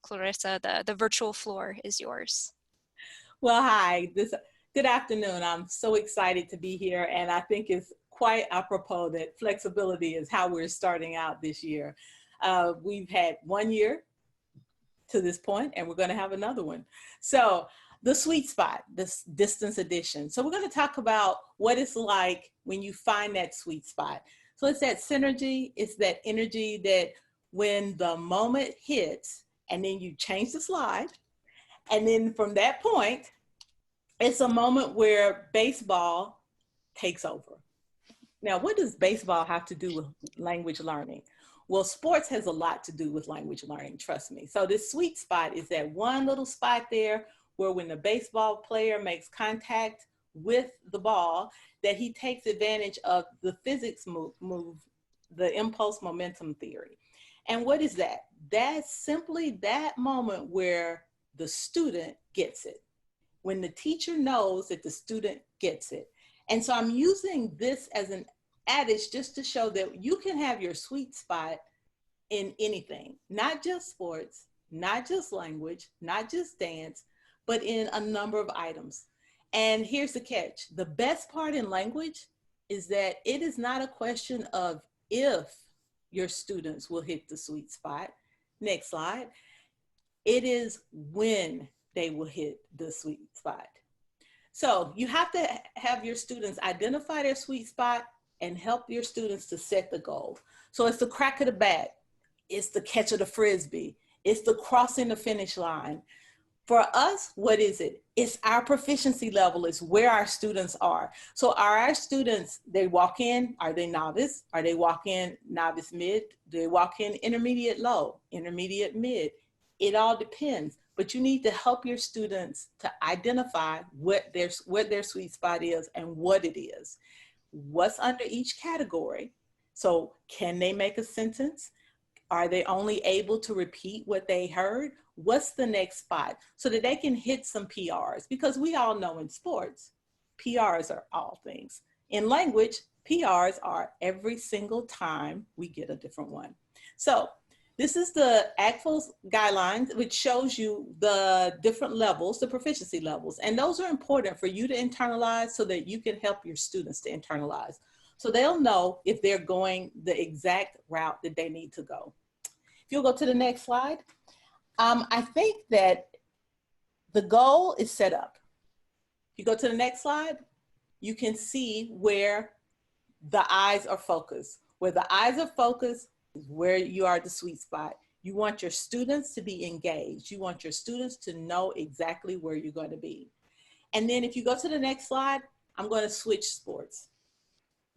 Clarissa, the virtual floor is yours. Well, hi, good afternoon. I'm so excited to be here, and I think it's quite apropos that flexibility is how we're starting out this year. We've had 1 year to this point, and we're going to have another one. So the sweet spot, this distance edition. So we're going to talk about what it's like when you find that sweet spot. So it's that synergy, it's that energy that when the moment hits, and then you change the slide, and then from that point, it's a moment where baseball takes over. Now, what does baseball have to do with language learning? Well, sports has a lot to do with language learning, trust me. So this sweet spot is that one little spot there where when the baseball player makes contact with the ball, that he takes advantage of the physics move, the impulse momentum theory. And what is that? That's simply that moment where the student gets it, when the teacher knows that the student gets it. And so I'm using this as an adage just to show that you can have your sweet spot in anything, not just sports, not just language, not just dance, but in a number of items. And here's the catch. The best part in language is that it is not a question of if your students will hit the sweet spot. Next slide. It is when they will hit the sweet spot. So you have to have your students identify their sweet spot and help your students to set the goal. So it's the crack of the bat, it's the catch of the Frisbee, it's the crossing the finish line. For us, what is it? It's our proficiency level, it's where our students are. So are our students, they walk in, are they novice? Are they walk in novice mid? Do they walk in intermediate low, intermediate mid? It all depends, but you need to help your students to identify what their sweet spot is and what it is. What's under each category? So can they make a sentence? Are they only able to repeat what they heard? What's the next spot? So that they can hit some PRs, because we all know in sports, PRs are all things. In language, PRs are every single time we get a different one. So this is the ACTFL guidelines, which shows you the different levels, the proficiency levels. And those are important for you to internalize so that you can help your students to internalize. So they'll know if they're going the exact route that they need to go. If you'll go to the next slide. I think that the goal is set up. If you go to the next slide, you can see where the eyes are focused. Where the eyes are focused, where you are at the sweet spot. You want your students to be engaged. You want your students to know exactly where you're going to be. And then if you go to the next slide, I'm going to switch sports.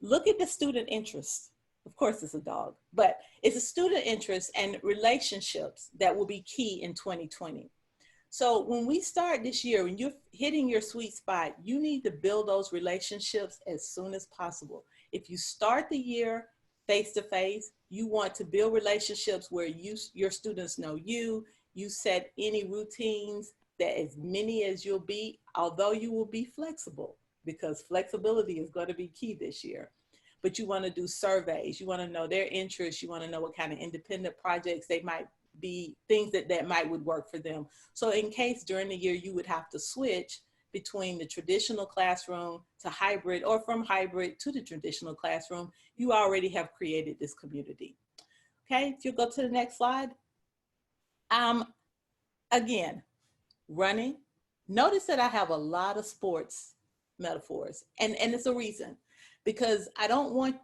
Look at the student interest. Of course, it's a dog, but it's a student interest and relationships that will be key in 2020. So when we start this year, when you're hitting your sweet spot, you need to build those relationships as soon as possible. If you start the year face-to-face, you want to build relationships where your students know you set any routines, that as many as you'll be, although you will be flexible, because flexibility is going to be key this year. But you want to do surveys, you want to know their interests, you want to know what kind of independent projects they might be, things that might would work for them. So in case during the year you would have to switch between the traditional classroom to hybrid, or from hybrid to the traditional classroom, you already have created this community. Okay, if you go to the next slide. Again, running. Notice that I have a lot of sports metaphors, and it's a reason, because I don't want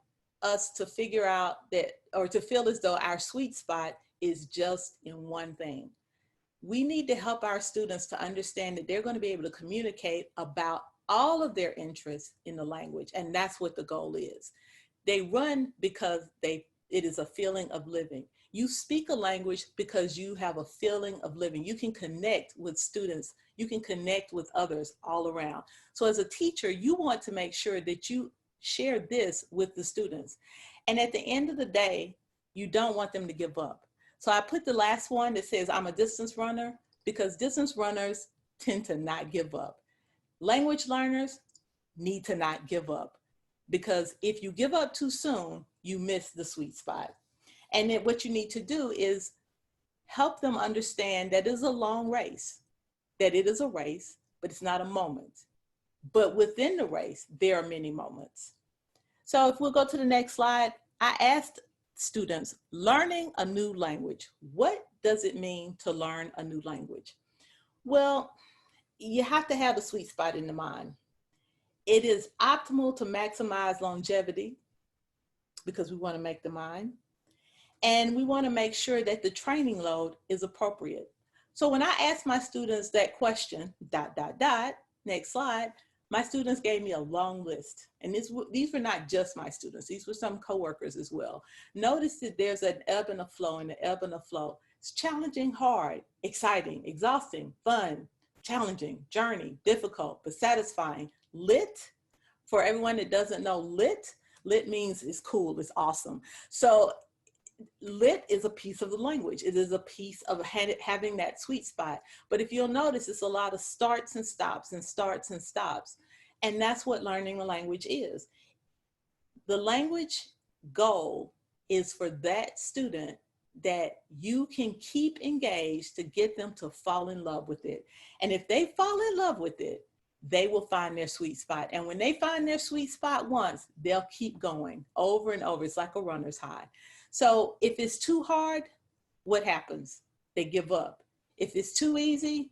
us to figure out that, or to feel as though our sweet spot is just in one thing. We need to help our students to understand that they're going to be able to communicate about all of their interests in the language, and that's what the goal is. They run because it is a feeling of living. You speak a language because you have a feeling of living. You can connect with students. You can connect with others all around. So as a teacher, you want to make sure that you share this with the students. And at the end of the day, you don't want them to give up. So I put the last one that says, I'm a distance runner, because distance runners tend to not give up. Language learners need to not give up, because if you give up too soon, you miss the sweet spot. And then what you need to do is help them understand that it is a long race, that it is a race, but it's not a moment. But within the race, there are many moments. So if we'll go to the next slide, I asked students, learning a new language, what does it mean to learn a new language? Well, you have to have the sweet spot in the mind. It is optimal to maximize longevity because we want to make the mind. And we want to make sure that the training load is appropriate. So when I asked my students that question, ... next slide, my students gave me a long list. And these were not just my students, these were some coworkers as well. Notice that there's an ebb and a flow, and the ebb and a flow. It's challenging, hard, exciting, exhausting, fun, challenging, journey, difficult, but satisfying. Lit, for everyone that doesn't know, lit means it's cool, it's awesome. So lit is a piece of the language. It is a piece of having that sweet spot. But if you'll notice, it's a lot of starts and stops and starts and stops. And that's what learning a language is. The language goal is for that student that you can keep engaged to get them to fall in love with it. And if they fall in love with it, they will find their sweet spot. And when they find their sweet spot once, they'll keep going over and over. It's like a runner's high. So if it's too hard, what happens? They give up. If it's too easy,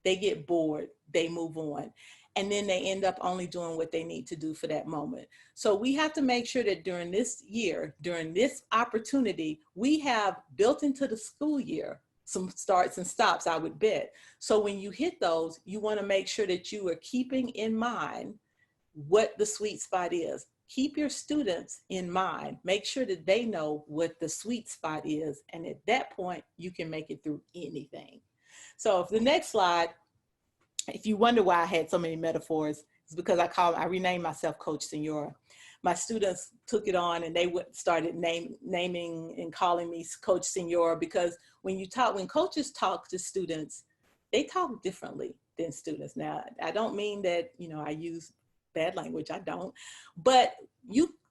they get bored, they move on. And then they end up only doing what they need to do for that moment. So we have to make sure that during this year, during this opportunity, we have built into the school year some starts and stops, I would bet. So when you hit those, you want to make sure that you are keeping in mind what the sweet spot is. Keep your students in mind. Make sure that they know what the sweet spot is. And at that point, you can make it through anything. So if the next slide, if you wonder why I had so many metaphors, it's because I renamed myself Coach Senora. My students took it on and they started naming and calling me Coach Senora, because when coaches talk to students, they talk differently than students. Now, I don't mean that, I use bad language, I don't, but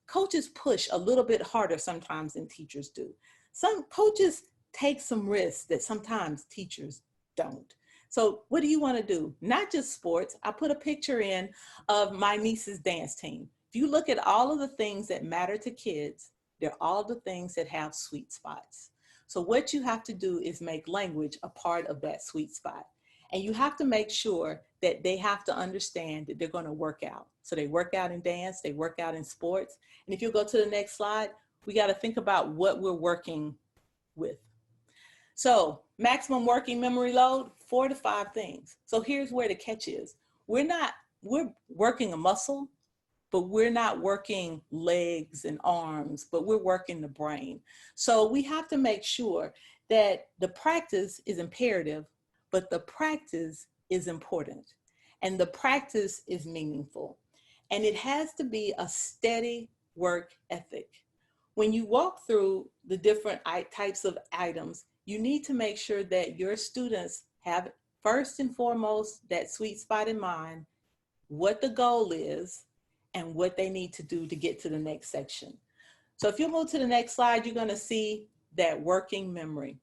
coaches push a little bit harder sometimes than teachers do. Some coaches take some risks that sometimes teachers don't. So what do you want to do? Not just sports. I put a picture in of my niece's dance team. If you look at all of the things that matter to kids, they're all the things that have sweet spots. So what you have to do is make language a part of that sweet spot. And you have to make sure that they have to understand that they're going to work out. So they work out in dance, they work out in sports. And if you go to the next slide, we got to think about what we're working with. So maximum working memory load, 4 to 5 things. So here's where the catch is. We're working a muscle, but we're not working legs and arms, but we're working the brain. So we have to make sure that the practice is imperative, but the practice is important. And the practice is meaningful. And it has to be a steady work ethic. When you walk through the different types of items, you need to make sure that your students have, first and foremost, that sweet spot in mind, what the goal is, and what they need to do to get to the next section. So if you move to the next slide, you're going to see that working memory.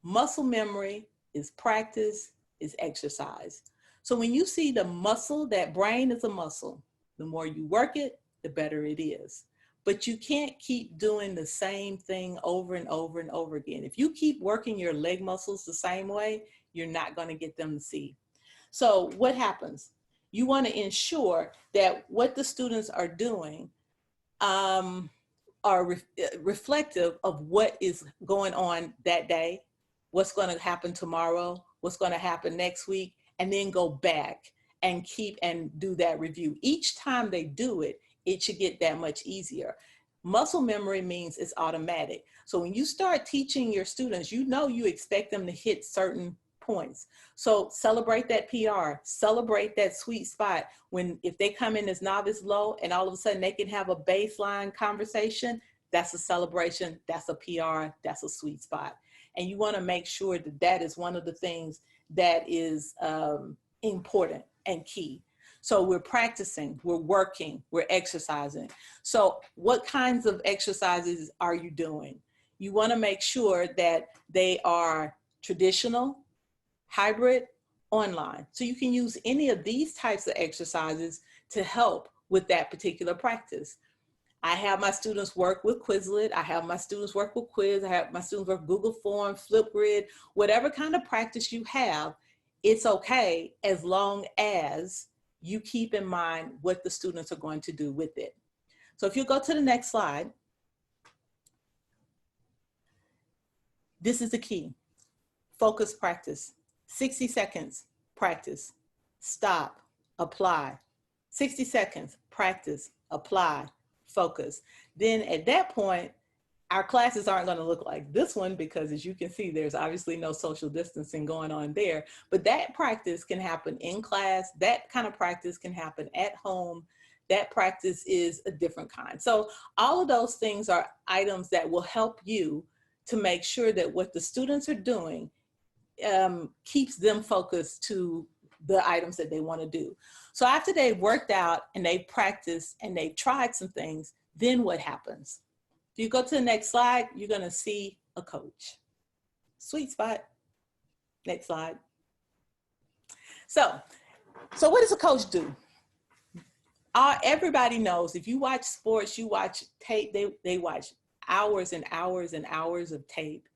Muscle memory is practice, is exercise. So when you see the muscle, that brain is a muscle. The more you work it, the better it is. But you can't keep doing the same thing over and over and over again. If you keep working your leg muscles the same way, you're not going to get them to see. So what happens? You want to ensure that what the students are doing are reflective of what is going on that day, what's going to happen tomorrow, what's going to happen next week, and then go back and do that review. Each time they do it, it should get that much easier. Muscle memory means it's automatic. So when you start teaching your students, you expect them to hit certain points. So celebrate that PR, celebrate that sweet spot. If they come in as novice low and all of a sudden they can have a baseline conversation, that's a celebration, that's a PR, that's a sweet spot. And you want to make sure that that is one of the things that is important and key. So we're practicing, we're working, we're exercising. So what kinds of exercises are you doing? You want to make sure that they are traditional, hybrid, online. So you can use any of these types of exercises to help with that particular practice. I have my students work with Quizlet. I have my students work with Quiz. I have my students work Google Forms, Flipgrid, whatever kind of practice you have, it's okay as long as you keep in mind what the students are going to do with it. So if you go to the next slide, this is the key. Focus practice. 60 seconds, practice. Stop, apply. 60 seconds, practice, apply, focus. Then at that point, our classes aren't going to look like this one because, as you can see, there's obviously no social distancing going on there. But that practice can happen in class. That kind of practice can happen at home. That practice is a different kind. So all of those things are items that will help you to make sure that what the students are doing keeps them focused to the items that they want to do. So after they've worked out and they've practiced and they've tried some things, then what happens? If you go to the next slide, you're going to see a coach. Sweet spot. Next slide. So what does a coach do? Everybody knows if you watch sports, you watch tape, they watch hours and hours and hours of tape.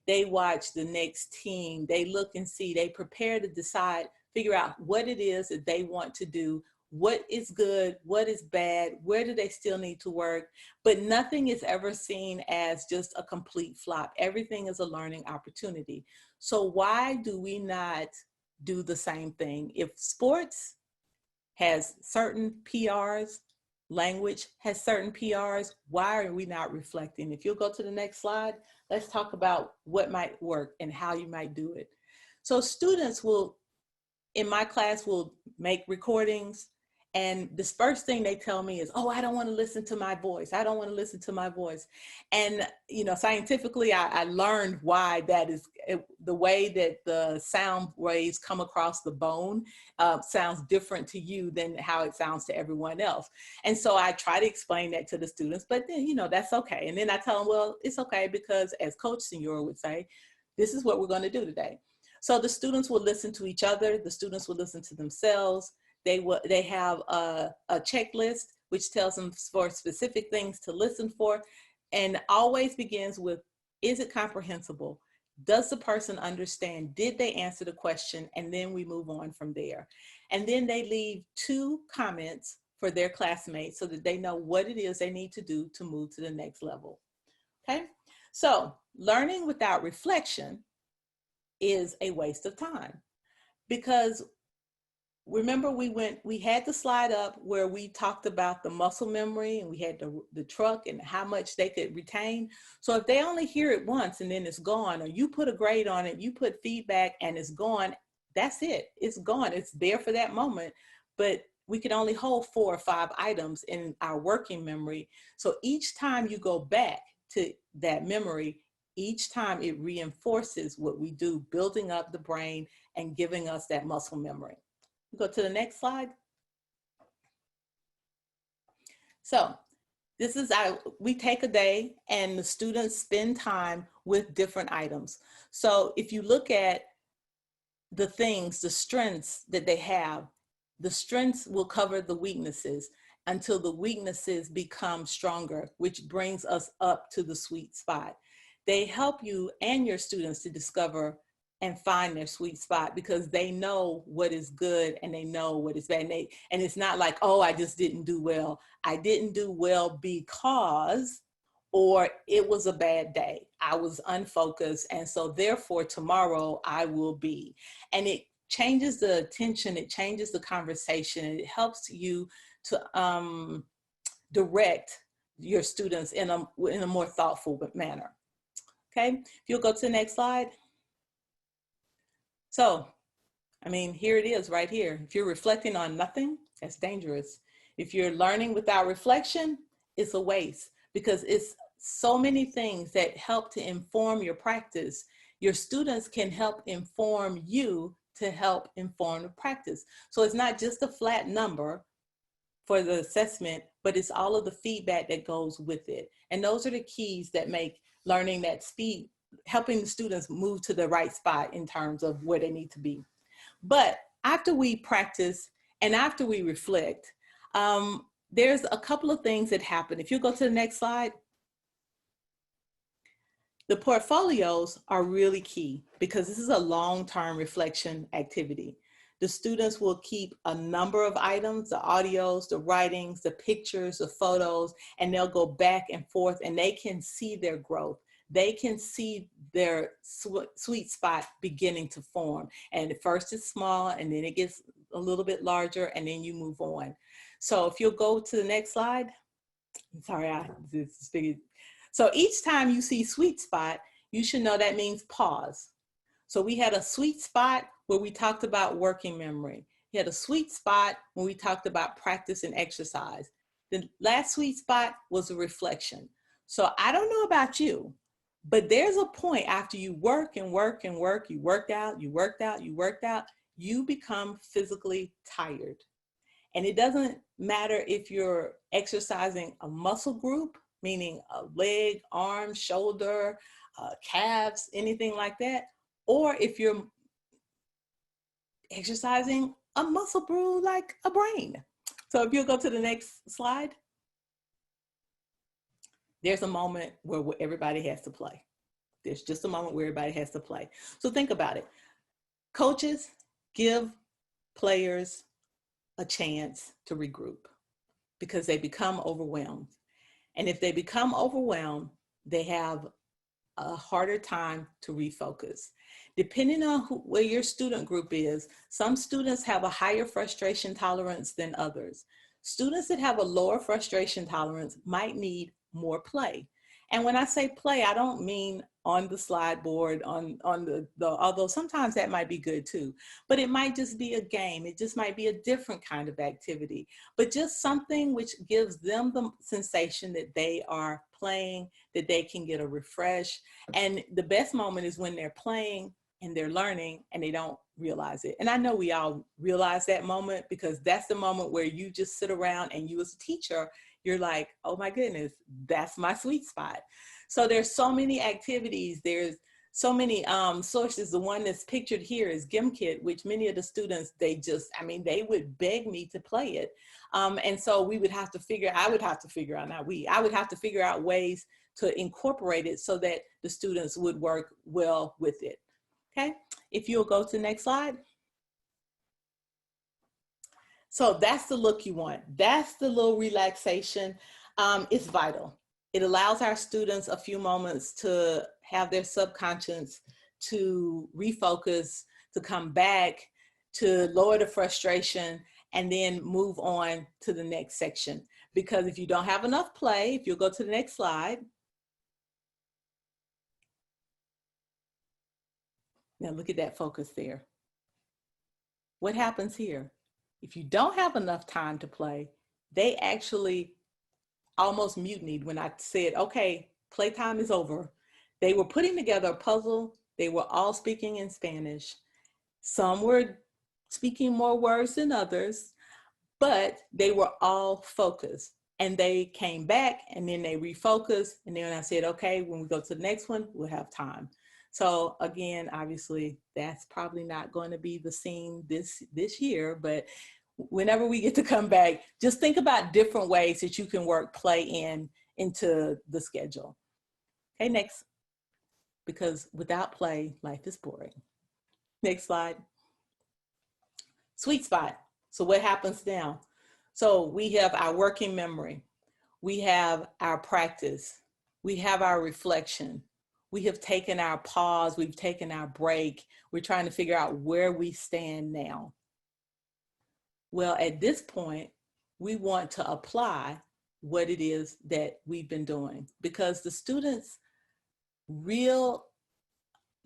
They watch the next team. They look and see, they prepare to decide, figure out what it is that they want to do, what is good, what is bad, where do they still need to work. But nothing is ever seen as just a complete flop. Everything is a learning opportunity. So why do we not do the same thing? If sports has certain PRs, language has certain PRs, why are we not reflecting? If you'll go to the next slide, let's talk about what might work and how you might do it. So students will, in my class, will make recordings, and this first thing they tell me is, oh, I don't want to listen to my voice. I don't want to listen to my voice. And, you know, scientifically, I learned why that is. The way that the sound waves come across the bone sounds different to you than how it sounds to everyone else. And so I try to explain that to the students, but then, you know, that's okay. And then I tell them, well, it's okay because, as Coach Senior would say, this is what we're going to do today. So the students will listen to each other. The students will listen to themselves. They have a checklist which tells them for specific things to listen for, and always begins with, is it comprehensible? Does the person understand? Did they answer the question? And then we move on from there. And then they leave 2 comments for their classmates so that they know what it is they need to do to move to the next level. Okay, so learning without reflection is a waste of time, because remember we had the slide up where we talked about the muscle memory, and we had the truck and how much they could retain. So if they only hear it once and then it's gone, or you put a grade on it, you put feedback and it's gone, that's it, it's gone, it's there for that moment. But we can only hold 4 or 5 items in our working memory. So each time you go back to that memory, each time it reinforces what we do, building up the brain and giving us that muscle memory. Go to the next slide. So this is we take a day and the students spend time with different items. So if you look at the things, the strengths that they have, the strengths will cover the weaknesses until the weaknesses become stronger, which brings us up to the sweet spot. They help you and your students to discover and find their sweet spot, because they know what is good and they know what is bad. And it's not like, oh, I just didn't do well. I didn't do well because, or it was a bad day. I was unfocused. And so therefore tomorrow I will be. And it changes the attention. It changes the conversation. And it helps you to direct your students in a more thoughtful manner. Okay, if you'll go to the next slide. So, I mean, here it is right here. If you're reflecting on nothing, that's dangerous. If you're learning without reflection, it's a waste, because it's so many things that help to inform your practice. Your students can help inform you to help inform the practice. So it's not just a flat number for the assessment, but it's all of the feedback that goes with it. And those are the keys that make learning that speed helping the students move to the right spot in terms of where they need to be. But after we practice and after we reflect, there's a couple of things that happen. If you go to the next slide, the portfolios are really key because this is a long-term reflection activity. The students will keep a number of items, the audios, the writings, the pictures, the photos, and they'll go back and forth and they can see their growth. They can see their sweet spot beginning to form. And at first it's small and then it gets a little bit larger and then you move on. So if you'll go to the next slide. Sorry, this is big. So each time you see sweet spot, you should know that means pause. So we had a sweet spot where we talked about working memory. We had a sweet spot when we talked about practice and exercise. The last sweet spot was a reflection. So I don't know about you, but there's a point after you work and work and work, you worked out, you become physically tired. And it doesn't matter if you're exercising a muscle group, meaning a leg, arm, shoulder, calves, anything like that, or if you're exercising a muscle group like a brain. So if you'll go to the next slide, there's a moment where everybody has to play. There's just a moment where everybody has to play. So think about it. Coaches give players a chance to regroup because they become overwhelmed. And if they become overwhelmed, they have a harder time to refocus. Depending on where your student group is, some students have a higher frustration tolerance than others. Students that have a lower frustration tolerance might need more play. And when I say play, I don't mean on the slide board, although sometimes that might be good too, but it might just be a game. It just might be a different kind of activity, but just something which gives them the sensation that they are playing, that they can get a refresh. And the best moment is when they're playing and they're learning and they don't realize it. And I know we all realize that moment because that's the moment where you just sit around and you as a teacher, you're like, oh my goodness, that's my sweet spot. So there's so many activities. There's so many sources. The one that's pictured here is GimKit, which many of the students, they would beg me to play it. And so we would have to I would have to figure out ways to incorporate it so that the students would work well with it. Okay, if you'll go to the next slide. So that's the look you want. That's the little relaxation. It's vital. It allows our students a few moments to have their subconscious to refocus, to come back, to lower the frustration, and then move on to the next section. Because if you don't have enough play, if you'll go to the next slide. Now look at that focus there. What happens here? If you don't have enough time to play, they actually almost mutinied when I said, okay, playtime is over. They were putting together a puzzle. They were all speaking in Spanish. Some were speaking more words than others, but they were all focused. And they came back and then they refocused. And then I said, okay, when we go to the next one, we'll have time. So again, obviously, that's probably not going to be the scene this year, but whenever we get to come back, just think about different ways that you can work play into the schedule. Okay, next, because without play, life is boring. Next slide. Sweet spot. So what happens now? So we have our working memory. We have our practice. We have our reflection. We have taken our pause. We've taken our break. We're trying to figure out where we stand now. Well, at this point, we want to apply what it is that we've been doing, because the students' real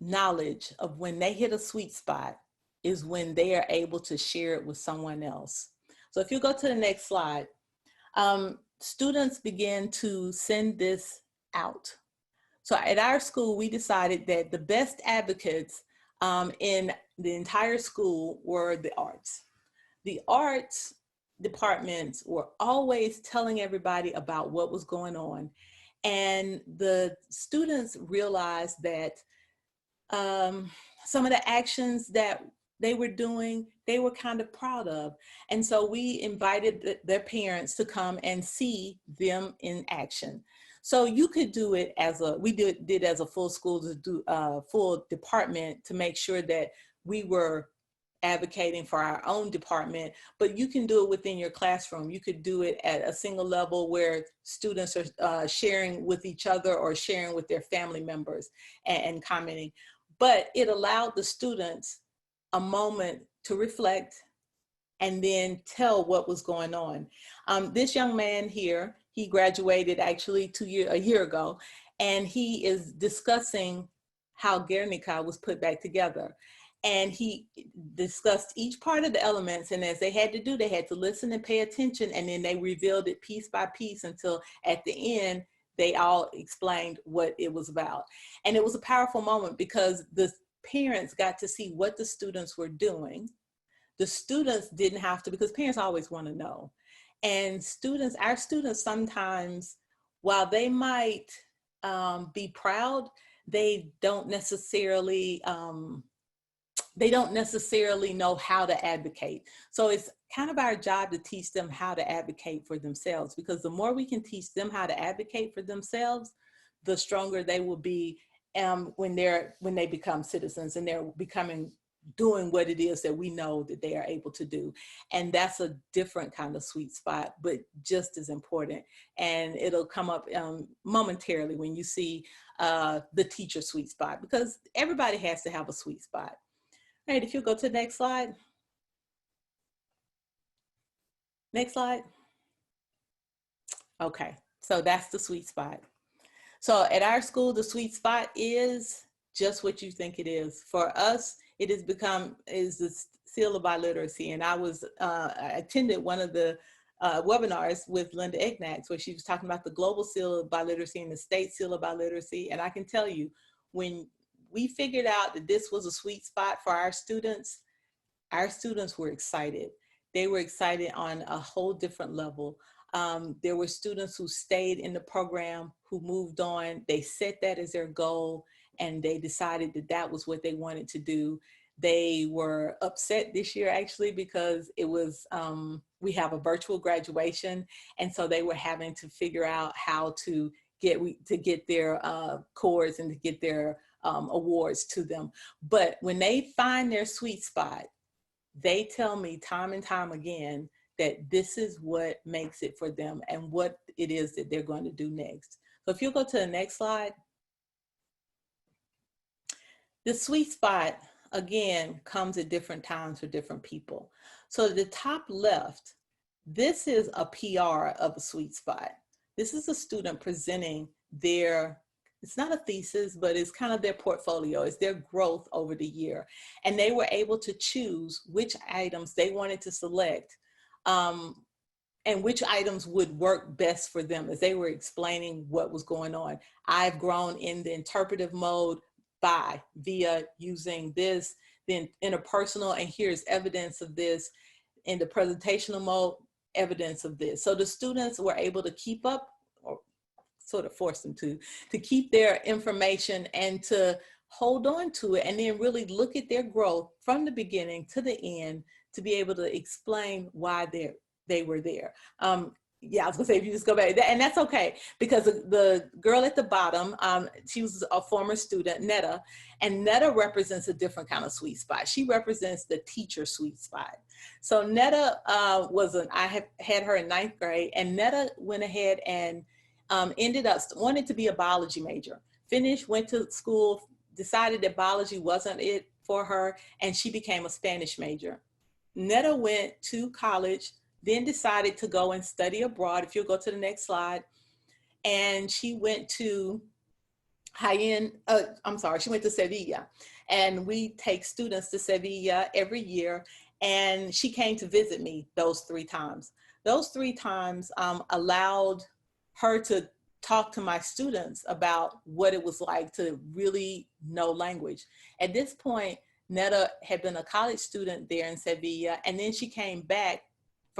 knowledge of when they hit a sweet spot is when they are able to share it with someone else. So if you go to the next slide, students begin to send this out. So at our school, we decided that the best advocates in the entire school were the arts. The arts departments were always telling everybody about what was going on. And the students realized that some of the actions that they were doing, they were kind of proud of. And so we invited their parents to come and see them in action. So you could do it as we did as a full school, to do a full department, to make sure that we were advocating for our own department, but you can do it within your classroom. You could do it at a single level where students are sharing with each other or sharing with their family members and commenting. But it allowed the students a moment to reflect and then tell what was going on. This young man here, he graduated actually a year ago, and he is discussing how Guernica was put back together. And he discussed each part of the elements, and as they had to do, they had to listen and pay attention, and then they revealed it piece by piece until at the end, they all explained what it was about. And it was a powerful moment because the parents got to see what the students were doing. The students didn't have to, because parents always want to know. And students, our students sometimes, while they might be proud, they don't necessarily know how to advocate. So it's kind of our job to teach them how to advocate for themselves, because the more we can teach them how to advocate for themselves, the stronger they will be when they become citizens and they're doing what it is that we know that they are able to do. And that's a different kind of sweet spot, but just as important. And it'll come up momentarily when you see the teacher sweet spot, because everybody has to have a sweet spot. All right, if you go to the next slide. Next slide. Okay, so that's the sweet spot. So at our school, the sweet spot is just what you think it is. For us, it has become the seal of biliteracy. And I attended one of the webinars with Linda Ignax, where she was talking about the global seal of biliteracy and the state seal of biliteracy. And I can tell you, when we figured out that this was a sweet spot for our students were excited. They were excited on a whole different level. There were students who stayed in the program, who moved on. They set that as their goal, and they decided that that was what they wanted to do. They were upset this year, actually, because it was, we have a virtual graduation. And so they were having to figure out how to get their cords and to get their awards to them. But when they find their sweet spot, they tell me time and time again that this is what makes it for them and what it is that they're going to do next. So if you'll go to the next slide. The sweet spot, again, comes at different times for different people. So the top left, this is a PR of a sweet spot. This is a student presenting it's not a thesis, but it's kind of their portfolio. It's their growth over the year. And they were able to choose which items they wanted to select and which items would work best for them as they were explaining what was going on. I've grown in the interpretive mode via using this, then interpersonal, and here's evidence of this. In the presentational mode, evidence of this. So the students were able to keep up, or sort of force them to keep their information and to hold on to it, and then really look at their growth from the beginning to the end to be able to explain why they were there. Yeah, I was gonna say, if you just go back, and that's okay, because the girl at the bottom, she was a former student, Netta, and Netta represents a different kind of sweet spot. She represents the teacher sweet spot. So Netta I had her in 9th grade, and Netta went ahead and ended up wanted to be a biology major. Finished, went to school, decided that biology wasn't it for her, and she became a Spanish major. Netta went to college, then decided to go and study abroad. If you'll go to the next slide. And she went to she went to Sevilla. And we take students to Sevilla every year. And she came to visit me those 3 times. Those 3 times allowed her to talk to my students about what it was like to really know language. At this point, Netta had been a college student there in Sevilla, and then she came back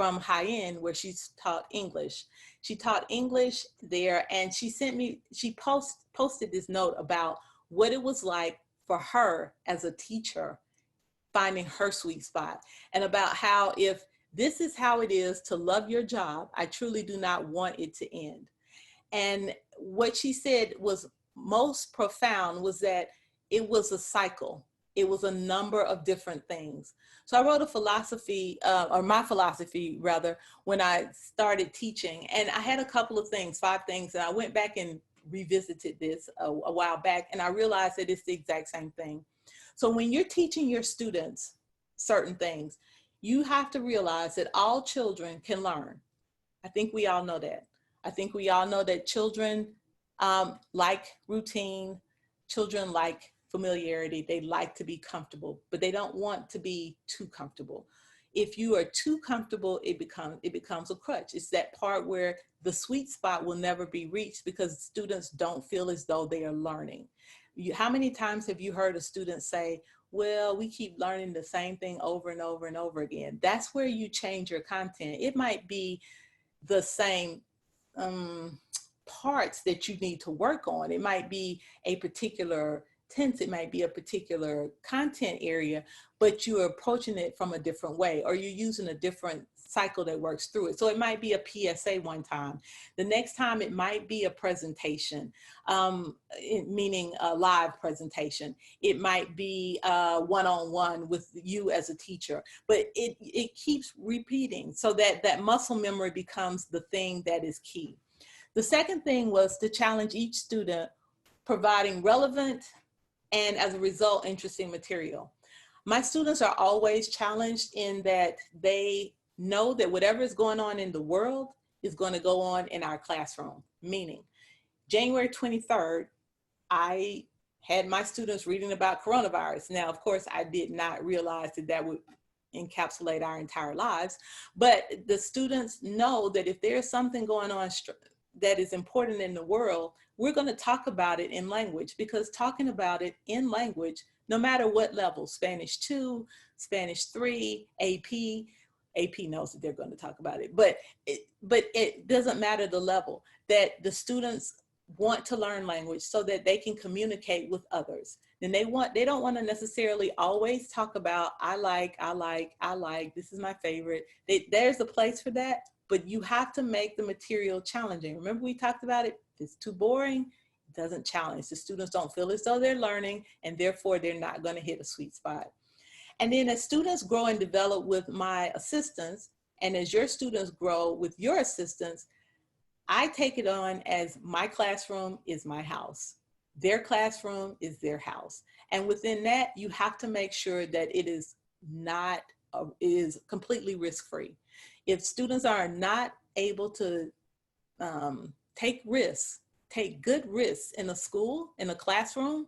from high end where she's taught English. She taught English there, and she sent me, she posted this note about what it was like for her as a teacher, finding her sweet spot, and about how if this is how it is to love your job, I truly do not want it to end. And what she said was most profound was that it was a cycle. It was a number of different things. So I wrote a philosophy, or my philosophy rather, when I started teaching. And I had a couple of things, 5 things, and I went back and revisited this a while back, and I realized that it's the exact same thing. So when you're teaching your students certain things, you have to realize that all children can learn. I think we all know that. I think we all know that children like routine, children like familiarity, they like to be comfortable, but they don't want to be too comfortable. If you are too comfortable, it becomes a crutch. It's that part where the sweet spot will never be reached because students don't feel as though they are learning. How many times have you heard a student say, well, we keep learning the same thing over and over and over again? That's where you change your content. It might be the same parts that you need to work on. It might be a particular tense, it might be a particular content area, but you're approaching it from a different way, or you're using a different cycle that works through it. So it might be a PSA one time. The next time it might be a presentation, meaning a live presentation. It might be one-on-one with you as a teacher, but it keeps repeating so that that muscle memory becomes the thing that is key. The second thing was to challenge each student, providing relevant and as a result, interesting material. My students are always challenged in that they know that whatever is going on in the world is going to go on in our classroom. Meaning, January 23rd, I had my students reading about coronavirus. Now, of course, I did not realize that that would encapsulate our entire lives, but the students know that if there's something going on that is important in the world, we're going to talk about it in language, because talking about it in language, no matter what level, Spanish 2, Spanish 3, AP knows that they're going to talk about it, but it doesn't matter the level, that the students want to learn language so that they can communicate with others. And they don't want to necessarily always talk about, I like, this is my favorite. There's a place for that, but you have to make the material challenging. Remember we talked about it, if it's too boring, it doesn't challenge. The students don't feel as though they're learning, and therefore they're not going to hit a sweet spot. And then as students grow and develop with my assistants, and as your students grow with your assistants, I take it on as my classroom is my house. Their classroom is their house. And within that, you have to make sure that it is completely risk-free. If students are not able to take risks, take good risks in a school, in a classroom,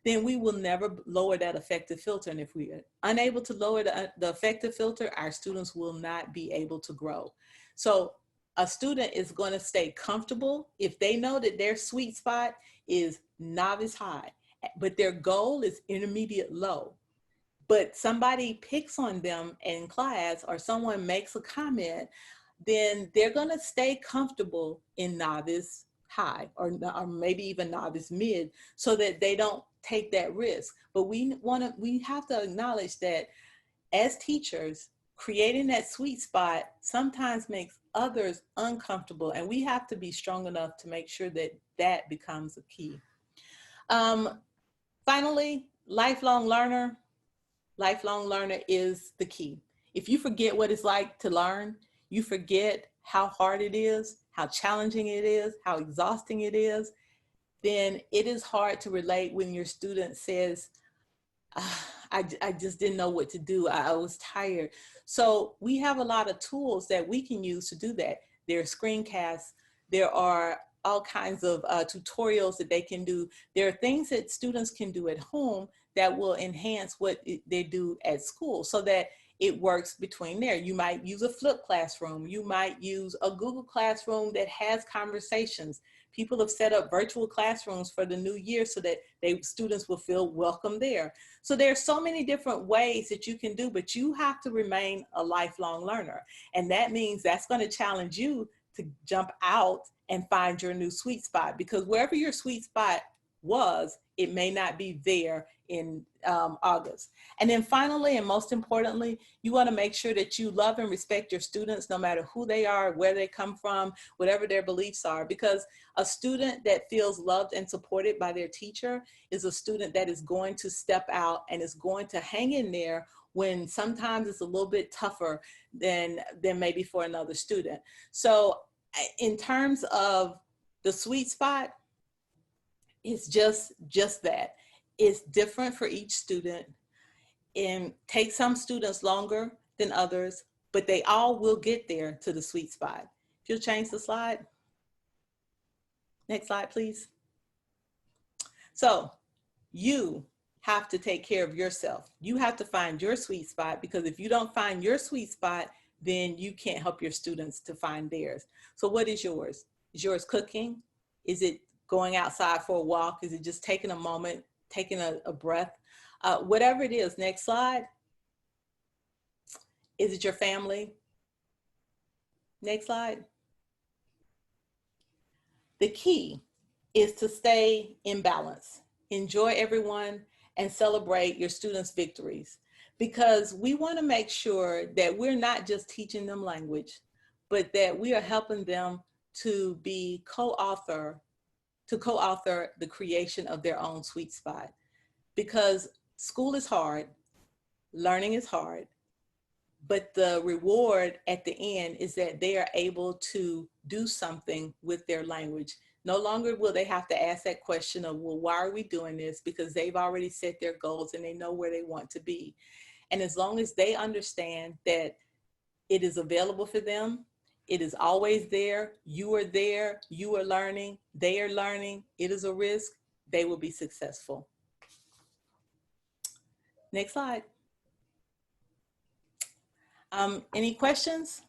then we will never lower that affective filter. And if we are unable to lower the affective filter, our students will not be able to grow. So a student is going to stay comfortable if they know that their sweet spot is novice high, but their goal is intermediate low. But somebody picks on them in class, or someone makes a comment, then they're going to stay comfortable in novice high, or maybe even novice mid, so that they don't take that risk. But we have to acknowledge that as teachers, creating that sweet spot sometimes makes others uncomfortable, and we have to be strong enough to make sure that that becomes a key. Finally, lifelong learner. Lifelong learner is the key. If you forget what it's like to learn, you forget how hard it is, how challenging it is, how exhausting it is, then it is hard to relate when your student says, I just didn't know what to do. I was tired. So we have a lot of tools that we can use to do that. There are screencasts. There are all kinds of tutorials that they can do. There are things that students can do at home that will enhance what they do at school, so that it works between there. You might use a flipped classroom. You might use a Google Classroom that has conversations. People have set up virtual classrooms for the new year so that students will feel welcome there. So there are so many different ways that you can do, but you have to remain a lifelong learner. And that means that's going to challenge you to jump out and find your new sweet spot, because wherever your sweet spot was, it may not be there in August. And then finally, and most importantly, you want to make sure that you love and respect your students, no matter who they are, where they come from, whatever their beliefs are, because a student that feels loved and supported by their teacher is a student that is going to step out and is going to hang in there when sometimes it's a little bit tougher than maybe for another student. So in terms of the sweet spot, it's just that. It's different for each student and takes some students longer than others, but they all will get there to the sweet spot. If you'll change the slide. Next slide, please. So you have to take care of yourself. You have to find your sweet spot, because if you don't find your sweet spot, then you can't help your students to find theirs. So what is yours? Is yours cooking? Is it going outside for a walk? Is it just taking a moment, taking a breath? Whatever it is. Next slide. Is it your family? Next slide. The key is to stay in balance. Enjoy everyone and celebrate your students' victories, because we want to make sure that we're not just teaching them language, but that we are helping them to be co-author the creation of their own sweet spot. Because school is hard, learning is hard, but the reward at the end is that they are able to do something with their language. No longer will they have to ask that question of, well, why are we doing this? Because they've already set their goals and they know where they want to be. And as long as they understand that it is available for them, it is always there, you are learning, they are learning, it is a risk, they will be successful. Next slide. Any questions?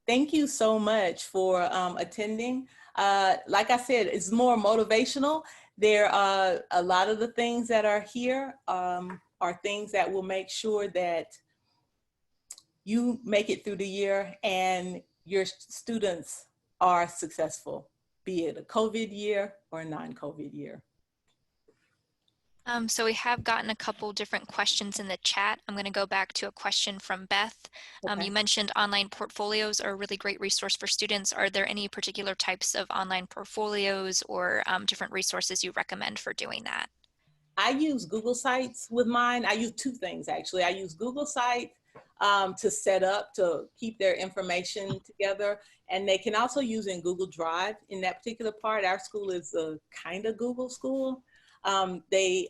Thank you so much for attending. Like I said, it's more motivational. There are a lot of the things that are here are things that will make sure that you make it through the year and your students are successful, be it a COVID year or a non-COVID year. So we have gotten a couple different questions in the chat. I'm going to go back to a question from Beth. Okay. You mentioned online portfolios are a really great resource for students. Are there any particular types of online portfolios or different resources you recommend for doing that? I use Google Sites with mine. I use two things, actually. I use Google Sites to set up, to keep their information together. And they can also use in Google Drive in that particular part. Our school is a kind of Google school. They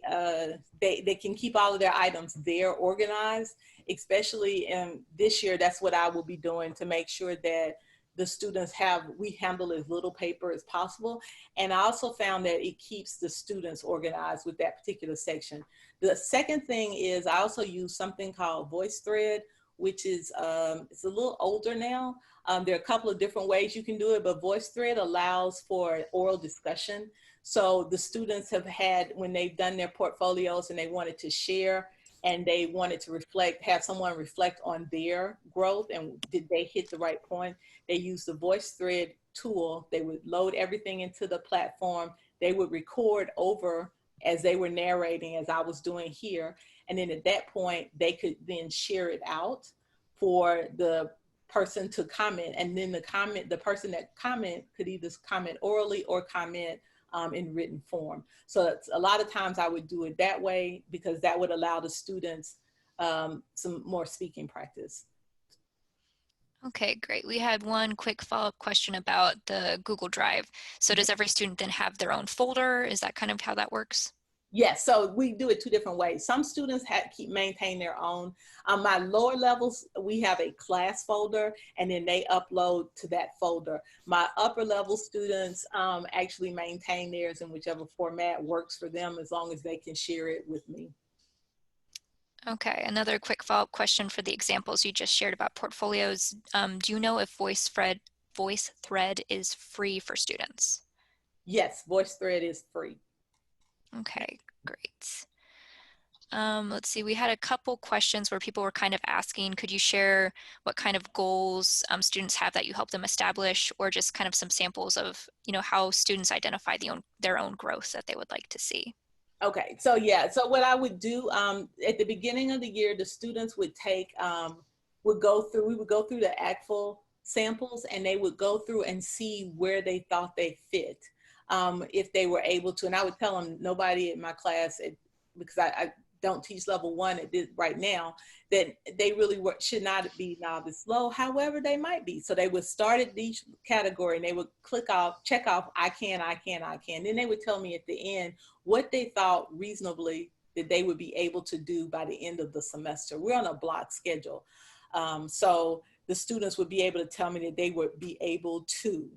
can keep all of their items there organized, especially in this year. That's what I will be doing to make sure that the students we handle as little paper as possible. And I also found that it keeps the students organized with that particular section. The second thing is I also use something called Voicethread, which is, it's a little older now. There are a couple of different ways you can do it, but Voicethread allows for oral discussion. So the students have had, when they've done their portfolios and they wanted to share and they wanted to have someone reflect on their growth and did they hit the right point, they use the Voicethread tool. They would load everything into the platform. They would record over as they were narrating, as I was doing here. And then at that point, they could then share it out for the person to comment. And then the person that could either comment orally or comment in written form. So a lot of times I would do it that way because that would allow the students some more speaking practice. Okay, great. We had one quick follow-up question about the Google Drive. So does every student then have their own folder? Is that kind of how that works? Yes, so we do it two different ways. Some students maintain their own. My lower levels, we have a class folder and then they upload to that folder. My upper level students actually maintain theirs in whichever format works for them, as long as they can share it with me. Okay, another quick follow-up question for the examples you just shared about portfolios. Do you know if Voicethread is free for students? Yes, Voicethread is free. Okay, great. Let's see, we had a couple questions where people were kind of asking, could you share what kind of goals students have that you help them establish, or just kind of some samples of, how students identify their own growth that they would like to see? Okay, so yeah, so what I would do at the beginning of the year, the students would take, we would go through the ACTFL samples, and they would go through and see where they thought they fit, if they were able to. And I would tell them, nobody in my class, because I don't teach level 1 at this right now, that they really should not be novice low. However, they might be. So they would start at each category, and they would check off, I can. Then they would tell me at the end what they thought reasonably that they would be able to do by the end of the semester. We're on a block schedule. So the students would be able to tell me that they would be able to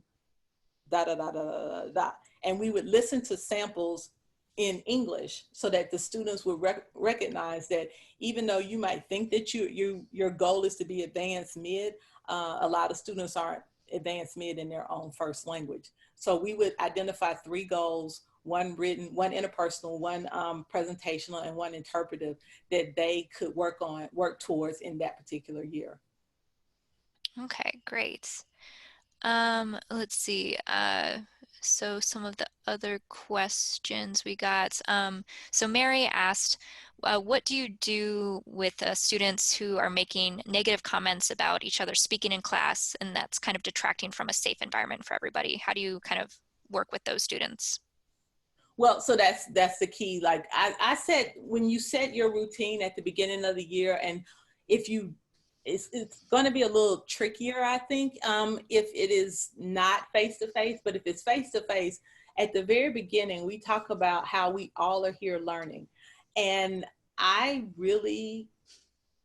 da da da da da da. And we would listen to samples in English so that the students would recognize that even though you might think that your goal is to be advanced mid, a lot of students aren't advanced mid in their own first language. So we would identify 3 goals, one written, one interpersonal, one presentational, and one interpretive, that they could work towards in that particular year. Okay, great. Let's see. So some of the other questions we got. So Mary asked, what do you do with students who are making negative comments about each other speaking in class, and that's kind of detracting from a safe environment for everybody? How do you kind of work with those students? Well, so that's the key. Like I said, when you set your routine at the beginning of the year, and if you, it's going to be a little trickier, I think, if it is not face to face. But if it's face to face, at the very beginning, we talk about how we all are here learning, and I really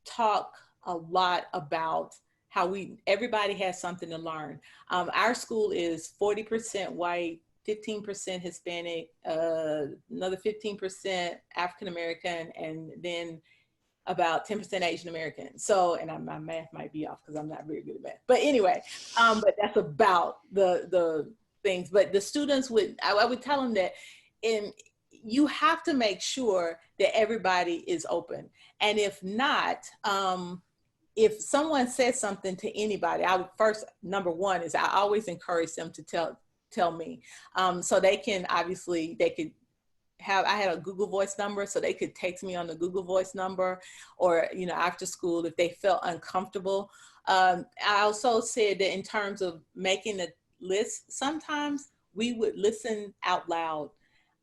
talk a lot about how everybody has something to learn. Our school is 40% white, 15% Hispanic, another 15% African American, and then about 10% Asian American. So, and my math might be off because I'm not very good at math. But anyway, but that's about the things. But the students I would tell them that you have to make sure that everybody is open. And if not, if someone says something to anybody, I would first, number one is I always encourage them to tell me. So they can, obviously, they could have, I had a Google Voice number, so they could text me on the Google Voice number, or, after school if they felt uncomfortable. I also said that in terms of making a list, sometimes we would listen out loud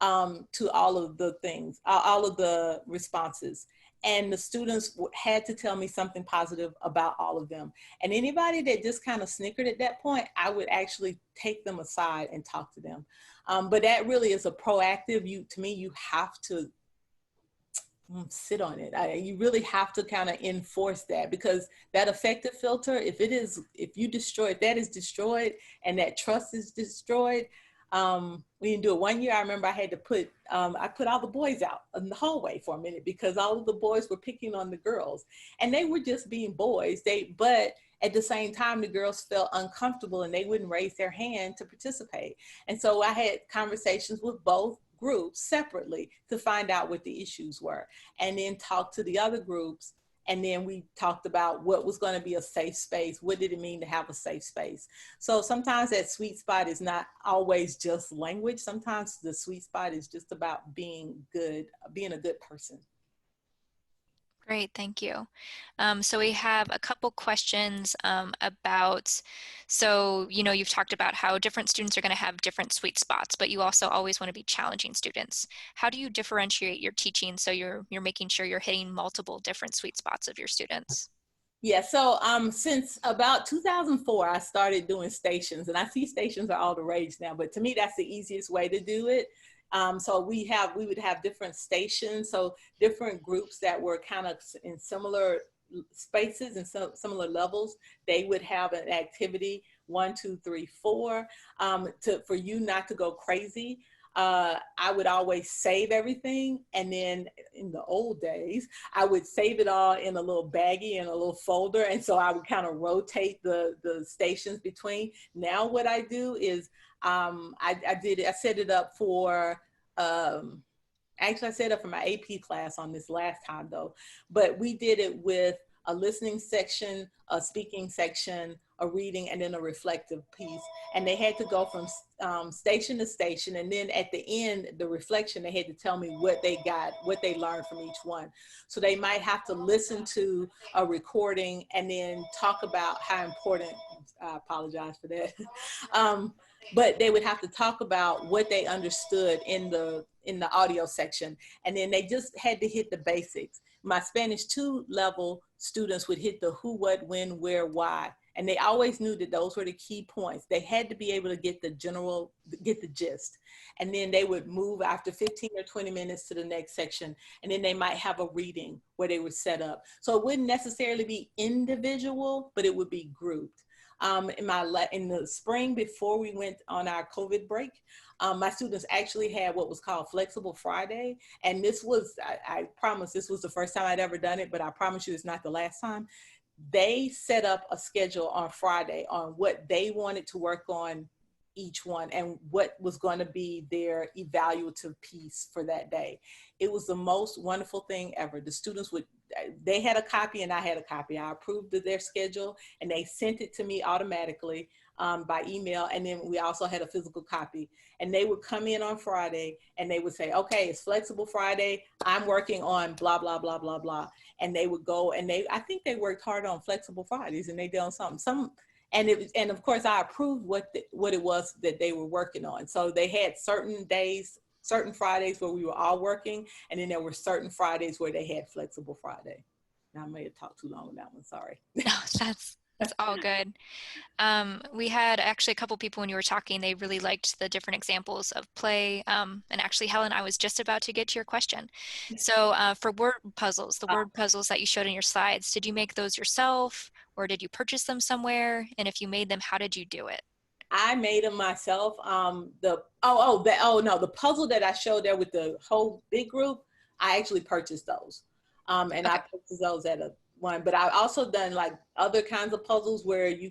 to all of the things, all of the responses. And the students had to tell me something positive about all of them. And anybody that just kind of snickered at that point, I would actually take them aside and talk to them. But that really is a proactive, to me, you have to sit on it. You really have to kind of enforce that, because that affective filter, if you destroy it, that is destroyed, and that trust is destroyed. We didn't do it one year. I remember I had to I put all the boys out in the hallway for a minute because all of the boys were picking on the girls, and they were just being boys. But at the same time, the girls felt uncomfortable and they wouldn't raise their hand to participate. And so I had conversations with both groups separately to find out what the issues were, and then talk to the other groups. And then we talked about what was going to be a safe space. What did it mean to have a safe space? So sometimes that sweet spot is not always just language. Sometimes the sweet spot is just about being a good person. Great, thank you. So we have a couple questions about, so, you've talked about how different students are going to have different sweet spots, but you also always want to be challenging students. How do you differentiate your teaching so you're making sure you're hitting multiple different sweet spots of your students? Yeah, so since about 2004, I started doing stations, and I see stations are all the rage now, but to me, that's the easiest way to do it. So we would have different stations, so different groups that were kind of in similar spaces and similar levels. They would have an activity 1, 2, 3, 4 for you not to go crazy. I would always save everything. And then in the old days, I would save it all in a little baggie in a little folder. And so I would kind of rotate the stations between. Now what I do is I set it up for, actually I set up for my AP class on this last time though, but we did it with a listening section, a speaking section, a reading, and then a reflective piece. And they had to go from station to station. And then at the end, the reflection, they had to tell me what they got, what they learned from each one. So they might have to listen to a recording and then talk about how important, I apologize for that. But they would have to talk about what they understood in the audio section. And then they just had to hit the basics. My Spanish 2 level students would hit the who, what, when, where, why. And they always knew that those were the key points. They had to be able to get the gist. And then they would move after 15 or 20 minutes to the next section. And then they might have a reading where they were set up. So it wouldn't necessarily be individual, but it would be grouped. In the spring before we went on our COVID break, my students actually had what was called Flexible Friday. And this was, I promise this was the first time I'd ever done it, but I promise you it's not the last time. They set up a schedule on Friday on what they wanted to work on each one and what was going to be their evaluative piece for that day. It was the most wonderful thing ever. The students they had a copy and I had a copy. I approved of their schedule and they sent it to me automatically by email. And then we also had a physical copy. And they would come in on Friday and they would say, okay, it's Flexible Friday. I'm working on blah, blah, blah, blah, blah. And they would go and I think they worked hard on Flexible Fridays and they done something. And of course I approved what it was that they were working on. So they had certain days, certain Fridays where we were all working, and then there were certain Fridays where they had Flexible Friday. Now I may have talked too long on that one, sorry. No, that's all good. We had actually a couple people when you were talking, they really liked the different examples of play. And actually, Helen, I was just about to get to your question. So for word puzzles, the word puzzles that you showed in your slides, did you make those yourself or did you purchase them somewhere? And if you made them, how did you do it? I made them myself. The puzzle that I showed there with the whole big group, I actually purchased those. And okay. I purchased those at one, but I've also done like other kinds of puzzles where you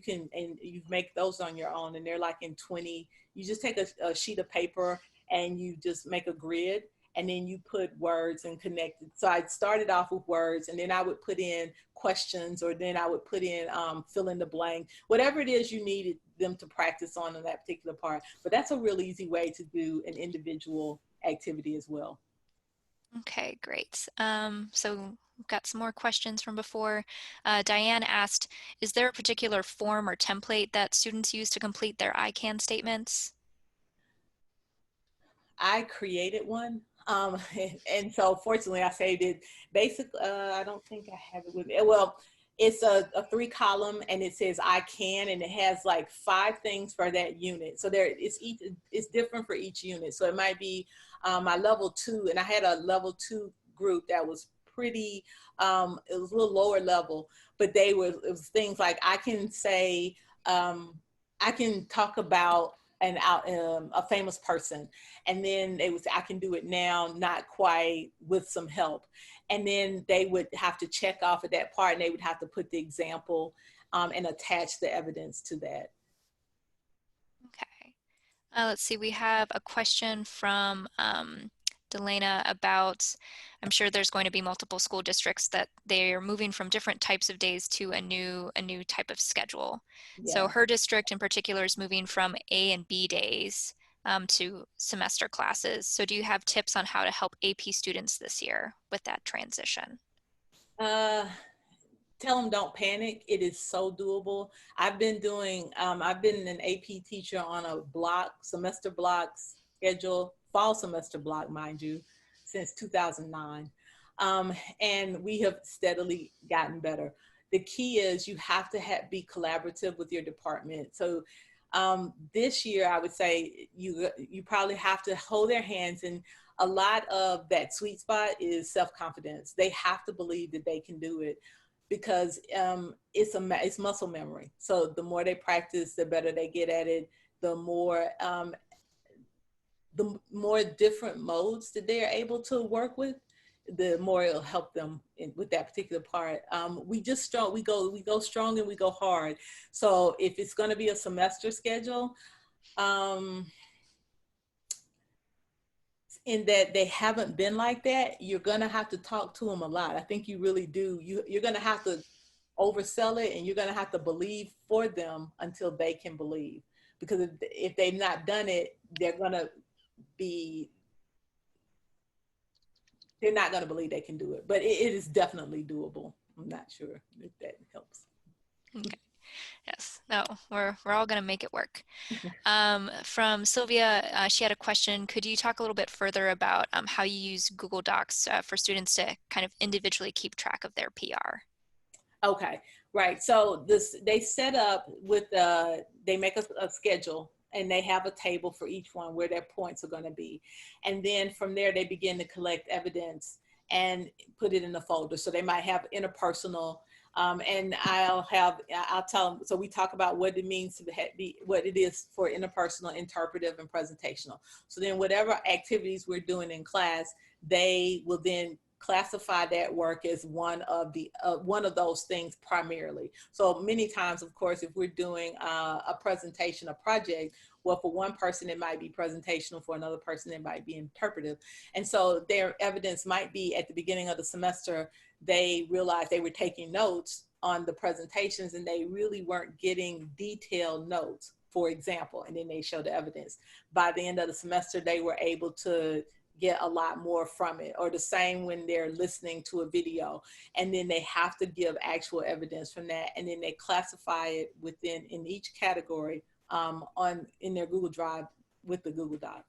make those on your own and they're like in 20, you just take a sheet of paper and you just make a grid and then you put words and connect it. So I started off with words and then I would put in questions or then I would put in fill in the blank, whatever it is you needed them to practice on in that particular part. But that's a real easy way to do an individual activity as well. Okay, great. So we've got some more questions from before. Diane asked, is there a particular form or template that students use to complete their I can statements? I created one. And so fortunately I saved it. Basically, I don't think I have it with me. Well, it's a 3-column and it says I can, and it has like 5 things for that unit. So it's different for each unit. So it might be my level 2, and I had a level 2 group that was pretty, it was a little lower level, but it was things like I can say, I can talk about a famous person, and then I can do it now, not quite, with some help. And then they would have to check off at that part and they would have to put the example and attach the evidence to that. Okay. Let's see, we have a question from Delana about, I'm sure there's going to be multiple school districts that they're moving from different types of days to a new type of schedule. Yeah. So her district in particular is moving from A and B days to semester classes. So do you have tips on how to help AP students this year with that transition? Tell them don't panic. It is so doable. I've been an AP teacher on a semester block schedule, fall semester block, mind you, since 2009. And we have steadily gotten better. The key is you have to be collaborative with your department. So this year, I would say you probably have to hold their hands, and a lot of that sweet spot is self-confidence. They have to believe that they can do it, because it's muscle memory. So the more they practice, the better they get at it, the more the more different modes that they're able to work with, the more it'll help them with that particular part. We just strong, we go strong and we go hard. So if it's going to be a semester schedule, in that they haven't been like that, you're going to have to talk to them a lot. I think you really do. You're going to have to oversell it, and you're going to have to believe for them until they can believe. Because if they've not done it, be they're not going to believe they can do it. But it is definitely doable. I'm not sure if that helps. Okay. Yes. No, we're all going to make it work. From Sylvia, she had a question. Could you talk a little bit further about how you use Google Docs for students to kind of individually keep track of their PR? Okay, right. So they set up with they make a schedule, and they have a table for each one where their points are going to be, and then from there they begin to collect evidence and put it in a folder. So they might have interpersonal. And I'll tell them. So we talk about what it means to be, what it is for interpersonal, interpretive, and presentational. So then whatever activities we're doing in class, they will then classify that work as one of those things primarily. So many times, of course, if we're doing a presentation, a project, well, for one person it might be presentational, for another person it might be interpretive. And so their evidence might be at the beginning of the semester, they realized they were taking notes on the presentations and they really weren't getting detailed notes, for example, and then they show the evidence. By the end of the semester, they were able to get a lot more from it. Or the same when they're listening to a video, and then they have to give actual evidence from that, and then they classify it in each category in their Google Drive with the Google Doc.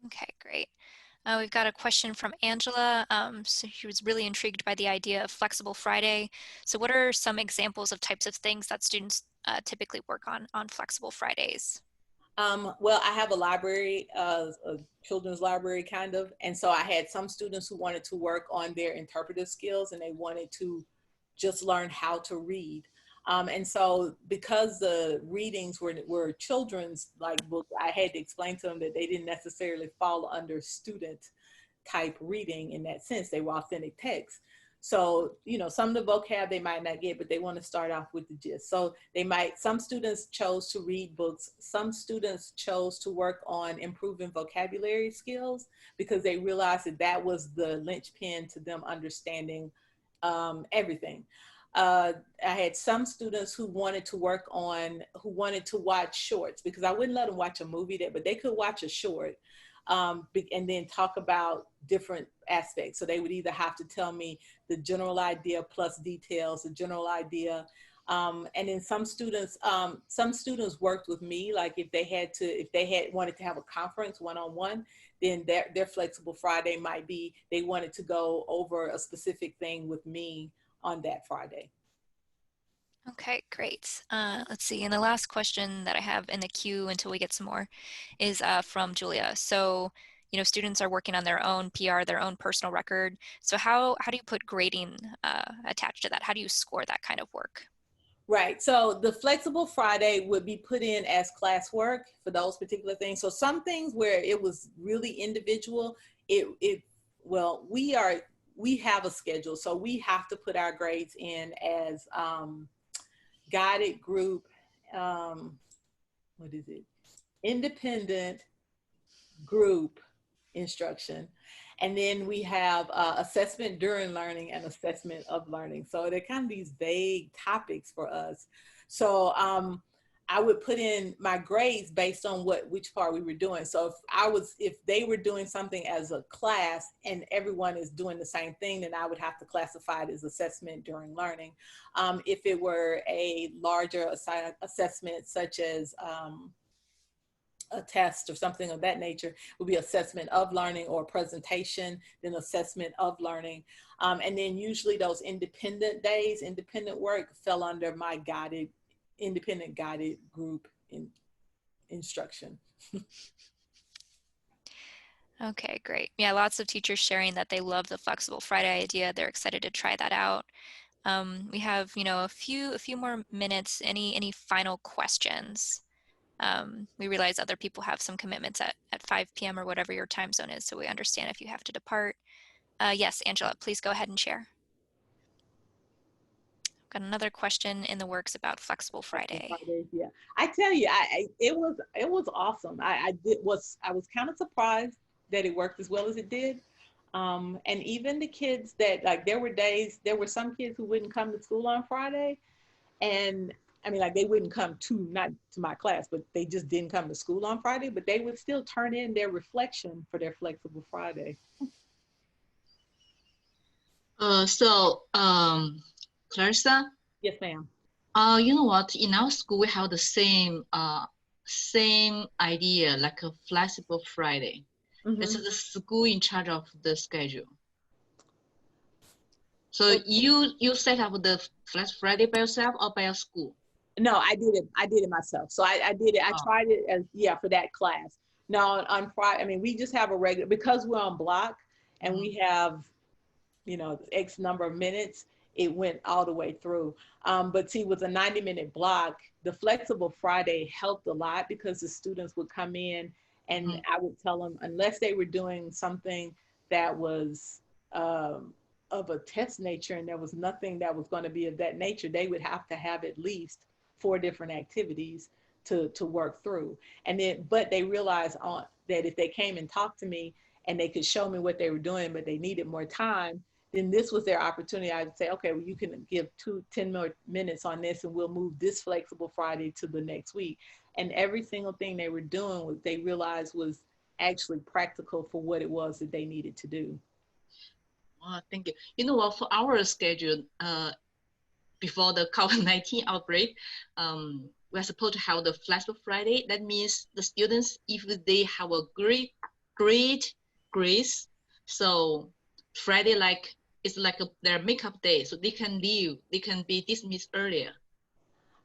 Okay, great. We've got a question from Angela. So she was really intrigued by the idea of Flexible Friday. So what are some examples of types of things that students typically work on Flexible Fridays? Well, I have a library, a children's library kind of. And so I had some students who wanted to work on their interpretive skills, and they wanted to just learn how to read. And so because the readings were children's like books, I had to explain to them that they didn't necessarily fall under student type reading in that sense. They were authentic texts. So, some of the vocab they might not get, but they want to start off with the gist. So some students chose to read books. Some students chose to work on improving vocabulary skills because they realized that was the linchpin to them understanding everything. I had some students who wanted to watch shorts, because I wouldn't let them watch a movie but they could watch a short. And then talk about different aspects. So they would either have to tell me the general idea plus details, the general idea. And then some students worked with me. Like if they had wanted to have a conference one-on-one, then their Flexible Friday might be, they wanted to go over a specific thing with me on that Friday. Okay, great. Let's see. And the last question that I have in the queue until we get some more is from Julia. So, students are working on their own PR, their own personal record. So how do you put grading attached to that? How do you score that kind of work? Right. So the Flexible Friday would be put in as classwork for those particular things. So some things where it was really individual, we have a schedule. So we have to put our grades in as guided group, independent group instruction. And then we have assessment during learning and assessment of learning. So they're kind of these vague topics for us. So I would put in my grades based on which part we were doing. So if they were doing something as a class and everyone is doing the same thing, then I would have to classify it as assessment during learning. If it were a larger assessment, such as a test or something of that nature, would be assessment of learning, or presentation, then assessment of learning. And then usually those independent days, independent work, fell under my independent guided group instruction. Okay, great. Yeah, lots of teachers sharing that they love the Flexible Friday idea. They're excited to try that out. We have, a few more minutes. Any final questions? We realize other people have some commitments at 5 p.m. or whatever your time zone is, so we understand if you have to depart. Yes, Angela, please go ahead and share. Got another question in the works about Flexible Friday. Fridays, yeah. I tell you, it was awesome. I was kind of surprised that it worked as well as it did. And even the kids that, like, there were some kids who wouldn't come to school on Friday, and I mean, like, they wouldn't come not to my class, but they just didn't come to school on Friday, but they would still turn in their reflection for their Flexible Friday. Clarissa? Yes, ma'am. You know what? In our school, we have the same idea, like a flexible Friday. Mm-hmm. It's the school in charge of the schedule. So you set up the Flex Friday by yourself or by your school? No, I did it myself. So I did it. I tried it as, for that class. Now on Friday, I mean, we just have a regular, because we're on block and we have, X number of minutes, it went all the way through. But see, with a 90-minute block, the Flexible Friday helped a lot because the students would come in and I would tell them, unless they were doing something that was of a test nature and there was nothing that was going to be of that nature, they would have to have at least 4 different activities to work through. And then, but they realized that if they came and talked to me and they could show me what they were doing, but they needed more time, then this was their opportunity. I would say, okay, well, you can give 10 more minutes on this and we'll move this Flexible Friday to the next week. And every single thing they were doing, they realized was actually practical for what it was that they needed to do. Thank you. You know what, for our schedule, before the COVID-19 outbreak, we're supposed to have the Flexible Friday. That means the students, if they have a great grades, so Friday, it's like their makeup day, so they can leave, they can be dismissed earlier.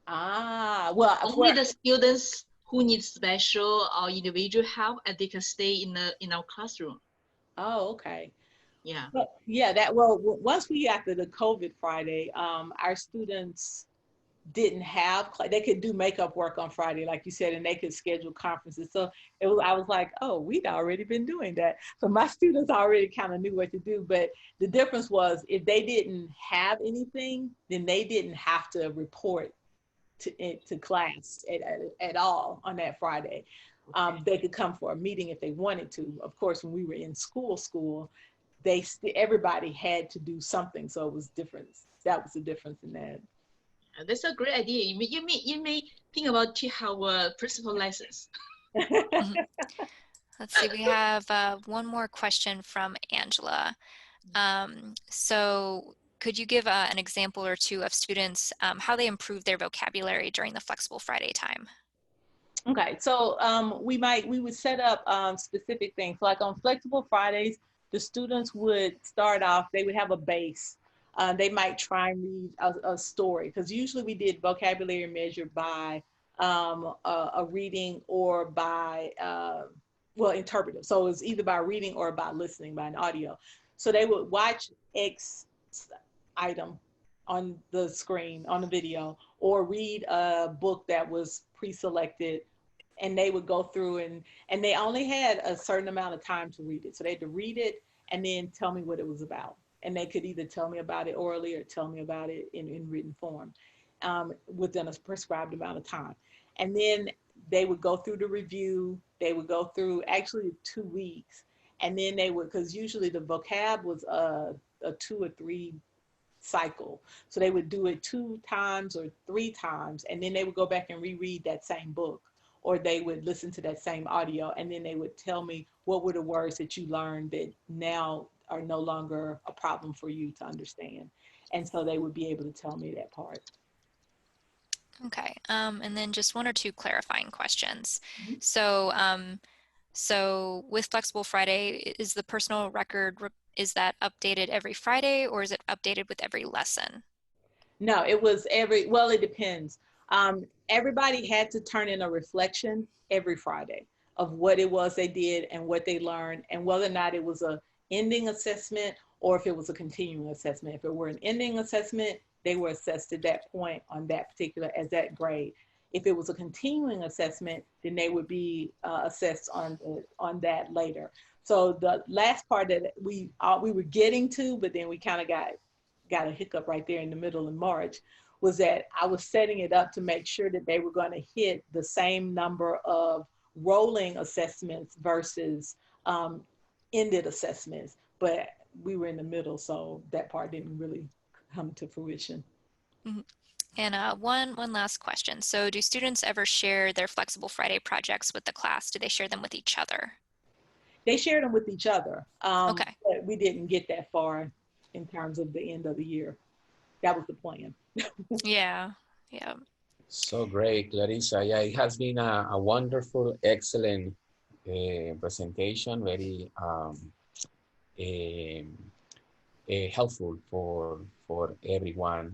Well, only the students who need special or individual help, and they can stay in our classroom. Oh, okay. Yeah. But once we got to the COVID Friday, our students they could do makeup work on Friday, like you said, and they could schedule conferences. So I was like, oh, we'd already been doing that. So my students already kind of knew what to do. But the difference was, if they didn't have anything, then they didn't have to report to class at all on that Friday. Okay. They could come for a meeting if they wanted to. Of course, when we were in school, everybody had to do something. So it was different. That was the difference in that. That's a great idea. You may think about to have a principal license. Let's see, we have one more question from Angela. So could you give an example or two of students, how they improve their vocabulary during the Flexible Friday time? Okay, so we would set up specific things. Like on Flexible Fridays, the students would start off, they would have a base. They might try and read a story, because usually we did vocabulary measured by a reading or by, interpretive. So it was either by reading or by listening, by an audio. So they would watch X item on the screen, on the video, or read a book that was pre-selected, and they would go through and they only had a certain amount of time to read it. So they had to read it and then tell me what it was about. And they could either tell me about it orally or tell me about it in written form within a prescribed amount of time. And then they would go through the review. They would go through actually 2 weeks. And then they would, because usually the vocab was a 2 or 3 cycle. So they would do it 2 times or 3 times. And then they would go back and reread that same book, or they would listen to that same audio. And then they would tell me what were the words that you learned that now are no longer a problem for you to understand. And so they would be able to tell me that part. Okay, and then just 1 or 2 clarifying questions. Mm-hmm. So with Flexible Friday, is the personal record, is that updated every Friday, or is it updated with every lesson? No, it was it depends. Everybody had to turn in a reflection every Friday of what it was they did and what they learned, and whether or not it was a ending assessment or if it was a continuing assessment. If it were an ending assessment, they were assessed at that point on that particular, as that grade. If it was a continuing assessment, then they would be assessed on that later. So the last part that we were getting to, but then we kind of got a hiccup right there in the middle of March, was that I was setting it up to make sure that they were going to hit the same number of rolling assessments versus ended assessments. But we were in the middle, so that part didn't really come to fruition. Mhm. And one last question. So do students ever share their Flexible Friday projects with the class? Do they share them with each other? They shared them with each other, Okay. but we didn't get that far in terms of the end of the year. That was the plan. Yeah. Yeah. So great, Clarissa. Yeah, it has been a wonderful, excellent presentation, very helpful for everyone.